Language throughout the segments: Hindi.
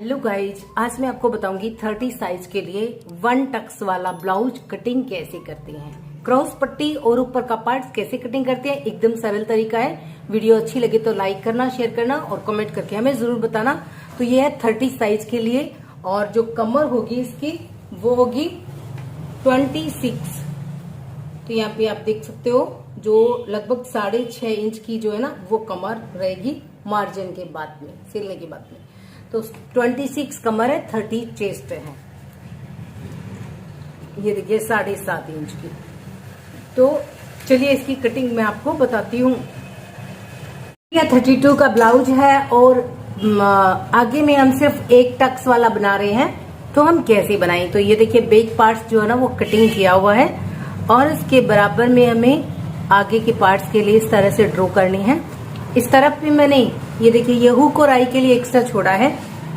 हेलो गाइज, आज मैं आपको बताऊंगी 30 साइज के लिए 1 टक्स वाला ब्लाउज कटिंग कैसे करते हैं। क्रॉस पट्टी और ऊपर का पार्ट कैसे कटिंग करते हैं, एकदम सरल तरीका है। वीडियो अच्छी लगे तो लाइक करना, शेयर करना और कमेंट करके हमें जरूर बताना। तो ये है 30 साइज के लिए और जो कमर होगी इसकी वो होगी 26। तो यहाँ पे आप देख सकते हो जो लगभग 6.5 इंच की जो है ना वो कमर रहेगी मार्जिन के बाद में, सिलने के बाद में। तो 26 कमर है, 30 चेस्ट है। ये देखिए 7.5 इंच की। तो चलिए इसकी कटिंग मैं आपको बताती हूँ। यह 32 का ब्लाउज है और आगे में हम सिर्फ 1 टक्स वाला बना रहे हैं। तो हम कैसे बनाएं, तो ये देखिए बैक पार्ट्स जो है ना वो कटिंग किया हुआ है और इसके बराबर में हमें आगे के पार्ट्स के लिए इस तरह से ड्रॉ करनी है। इस तरफ भी मैंने ये देखिए ये हुक और आई के लिए एक्स्ट्रा छोड़ा है,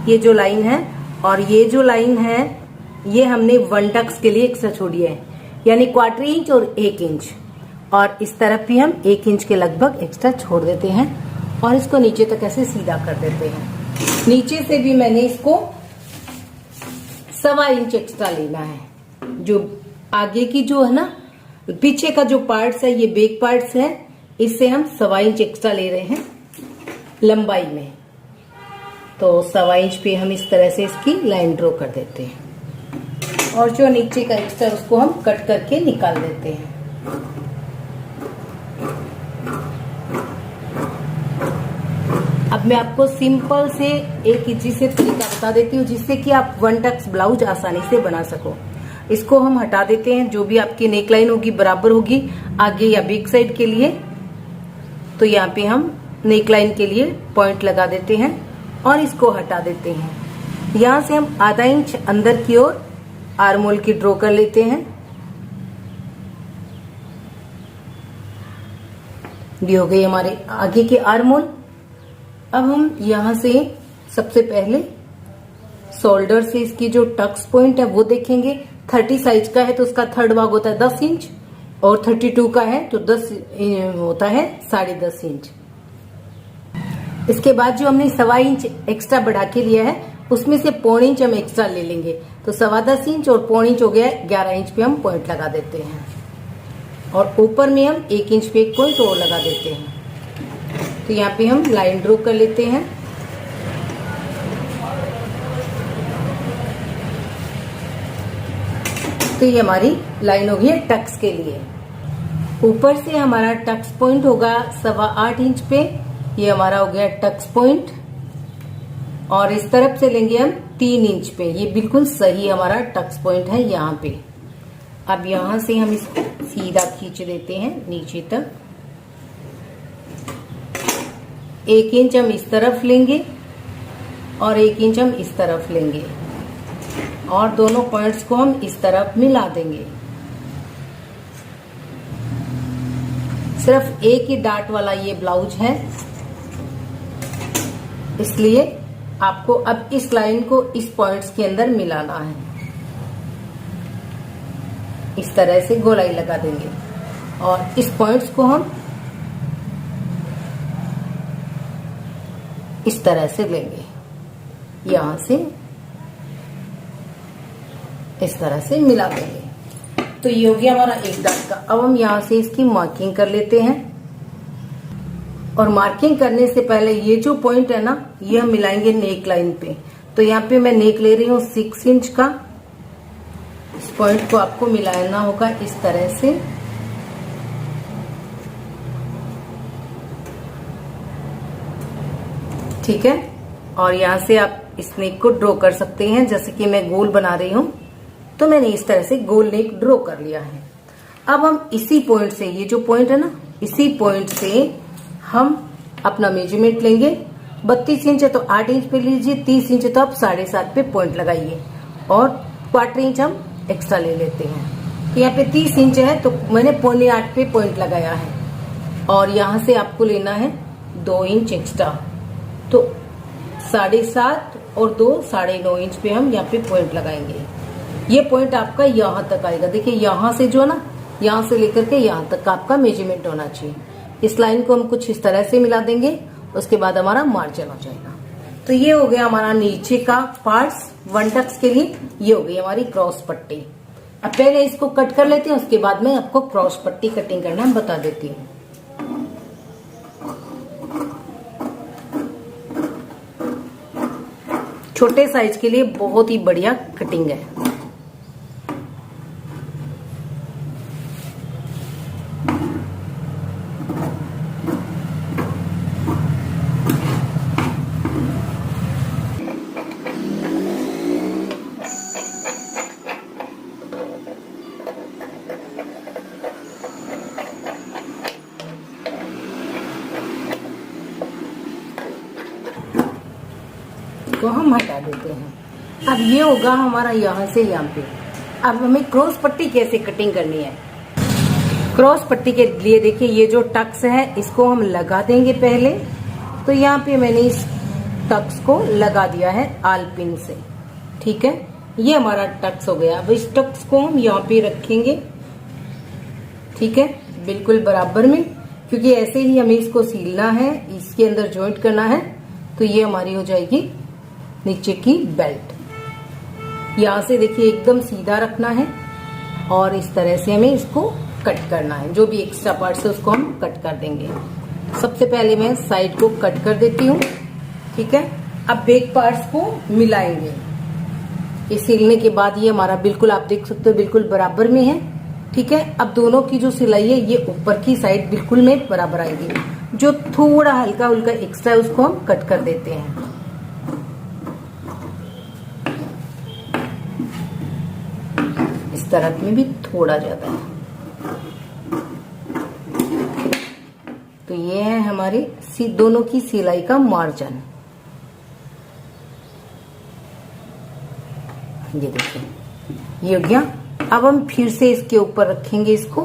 ये जो लाइन है, और ये जो लाइन है ये हमने 1 टक्स के लिए एक्स्ट्रा छोड़ी है, यानी 1/4 इंच और 1 इंच। और इस तरफ भी हम 1 इंच के लगभग एक्स्ट्रा छोड़ देते हैं और इसको नीचे तक ऐसे सीधा कर देते हैं। नीचे से भी मैंने इसको 1.25 इंच एक्स्ट्रा लेना है। जो आगे की जो है ना पीछे का जो पार्ट्स है, ये बैक पार्ट्स है, इससे हम 1.25 इंच एक्स्ट्रा ले रहे हैं लंबाई में। तो 1.25 इंच पे हम इस तरह से इसकी लाइन ड्रॉ कर देते हैं और जो नीचे का एक्स्ट्रा उसको हम कट करके निकाल देते हैं। अब मैं आपको सिंपल से एक इजी से तरीका बता देती हूँ जिससे कि आप 1 टक्स ब्लाउज आसानी से बना सको। इसको हम हटा देते हैं, जो भी आपकी नेक लाइन होगी बराबर होगी आगे या बैक साइड के लिए। तो यहाँ पे हम नेक लाइन के लिए पॉइंट लगा देते हैं और इसको हटा देते हैं। यहाँ से हम ½ इंच अंदर की ओर आर्म होल की ड्रॉ कर लेते हैं। ये हो गई हमारे आगे के आर्म होल। अब हम यहाँ से सबसे पहले शोल्डर से इसकी जो टक्स पॉइंट है वो देखेंगे। 30 साइज का है तो उसका 3rd भाग होता है 10 इंच और 32 का है तो 10 होता है 10.5 इंच। इसके बाद जो हमने 1.25 इंच एक्स्ट्रा बढ़ा के लिया है उसमें से 0.25 इंच हम एक्स्ट्रा ले लेंगे। तो 10.25 इंच और 0.25 इंच हो गया है, 11 इंच पे हम पॉइंट लगा देते हैं और ऊपर में हम 1 इंच पे एक पॉइंट और लगा देते हैं। तो यहाँ पे हम लाइन ड्रॉ कर लेते हैं। तो ये हमारी लाइन होगी है टक्स के लिए। ऊपर से हमारा टक्स पॉइंट होगा 8.25 इंच पे, ये हमारा हो गया टक्स पॉइंट। और इस तरफ से लेंगे हम 3 इंच पे, ये बिल्कुल सही हमारा टक्स पॉइंट है यहाँ पे। अब यहाँ से हम इसको सीधा खींच देते हैं नीचे तक। 1 इंच हम इस तरफ लेंगे और 1 इंच हम इस तरफ लेंगे और दोनों पॉइंट्स को हम इस तरफ मिला देंगे। सिर्फ एक ही डाट वाला ये ब्लाउज है, इसलिए आपको अब इस लाइन को इस पॉइंट्स के अंदर मिलाना है। इस तरह से गोलाई लगा देंगे और इस पॉइंट्स को हम इस तरह से लेंगे, यहां से इस तरह से मिला देंगे। तो ये हो गया हमारा एक डाट का। अब हम यहाँ से इसकी मार्किंग कर लेते हैं और मार्किंग करने से पहले ये जो पॉइंट है ना ये हम मिलाएंगे नेक लाइन पे। तो यहाँ पे मैं नेक ले रही हूँ 6 इंच का। इस पॉइंट को आपको मिलाना होगा इस तरह से। ठीक है, और यहाँ से आप इस नेक को ड्रॉ कर सकते हैं। जैसे कि मैं गोल बना रही हूँ तो मैंने इस तरह से गोल नेक ड्रॉ कर लिया है। अब हम इसी पॉइंट से, ये जो पॉइंट है ना इसी पॉइंट से हम अपना मेजरमेंट लेंगे। 32 इंच है तो 8 इंच पे लीजिए, 30 इंच है तो आप 7.5 पे पॉइंट लगाइए और 1/4 इंच हम एक्स्ट्रा ले लेते हैं। तो यहाँ पे 30 इंच है तो मैंने 7.25 पे पॉइंट लगाया है और यहाँ से आपको लेना है 2 इंच एक्स्ट्रा। तो 7.5 और 2 9.5 इंच पे हम यहाँ पे पॉइंट लगाएंगे। ये पॉइंट आपका यहाँ तक आएगा। देखिए यहाँ से जो है ना, यहाँ से लेकर के यहाँ तक का आपका मेजरमेंट होना चाहिए। इस लाइन को हम कुछ इस तरह से मिला देंगे, उसके बाद हमारा मार्जिन हो जाएगा। तो ये हो गया हमारा नीचे का पार्ट्स वन टक्स के लिए। ये हो गई हमारी क्रॉस पट्टी। अब पहले इसको कट कर लेते हैं, उसके बाद में आपको क्रॉस पट्टी कटिंग करना बता देती हूँ। छोटे साइज के लिए बहुत ही बढ़िया कटिंग है। को हम हटा देते हैं। अब ये होगा हमारा यहाँ से यहाँ पे। अब हमें क्रॉस पट्टी कैसे कटिंग करनी है। क्रॉस पट्टी के लिए देखिए ये जो टक्स है इसको हम लगा देंगे पहले। तो यहाँ पे मैंने इस टक्स को लगा दिया है आल पिन से, ठीक है। ये हमारा टक्स हो गया। अब इस टक्स को हम यहाँ पे रखेंगे, ठीक है, बिल्कुल बराबर में, क्योंकि ऐसे ही हमें इसको सीलना है, इसके अंदर जॉइंट करना है। तो ये हमारी हो जाएगी नीचे की बेल्ट। यहाँ से देखिए एकदम सीधा रखना है और इस तरह से हमें इसको कट करना है। जो भी एक्स्ट्रा पार्ट्स है उसको हम कट कर देंगे। सबसे पहले मैं साइड को कट कर देती हूँ, ठीक है। अब बैक पार्ट्स को मिलाएंगे। ये सिलने के बाद ये हमारा बिल्कुल आप देख सकते हो बिल्कुल बराबर में है, ठीक है। अब दोनों की जो सिलाई है ये ऊपर की साइड बिल्कुल में बराबर आएगी। जो थोड़ा हल्का हल्का एक्स्ट्रा है उसको हम कट कर देते हैं। इस तरफ में भी थोड़ा ज्यादा है। तो ये है हमारी दोनों की सिलाई का मार्जिन। ये देखिए ये हो गया। अब हम फिर से इसके ऊपर रखेंगे इसको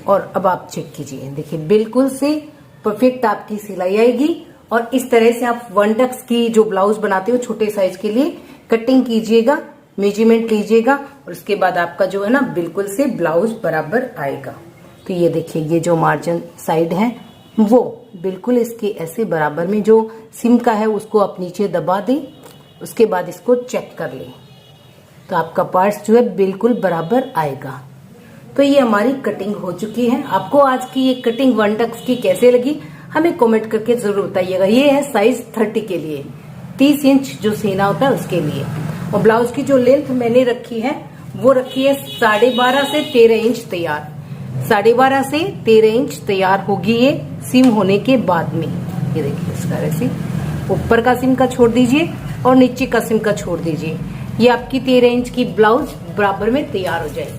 और अब आप चेक कीजिए, देखिए बिल्कुल से परफेक्ट आपकी सिलाई आएगी। और इस तरह से आप वन टक्स की जो ब्लाउज बनाते हो छोटे साइज के लिए कटिंग कीजिएगा, मेजरमेंट लीजिएगा और उसके बाद आपका जो है ना बिल्कुल से ब्लाउज बराबर आएगा। तो ये देखिए ये जो मार्जिन साइड है वो बिल्कुल इसके ऐसे बराबर में, जो सिम का है उसको आप नीचे दबा दें, उसके बाद इसको चेक कर लें तो आपका पार्ट्स जो है बिल्कुल बराबर आएगा। तो ये हमारी कटिंग हो चुकी है। आपको आज की ये कटिंग वन टक्स की कैसे लगी हमें कमेंट करके जरूर बताइएगा। ये है साइज 30 के लिए, 30 इंच जो सीना होता है उसके लिए। और ब्लाउज की जो लेंथ मैंने रखी है वो रखी है 12.5 से 13 इंच तैयार। 12.5 से 13 इंच तैयार होगी ये सिम होने के बाद में। ये देखिए इस तरह से ऊपर का सिम का छोड़ दीजिए और नीचे का सिम का छोड़ दीजिए। ये आपकी 13 इंच की ब्लाउज बराबर में तैयार हो जाएगी।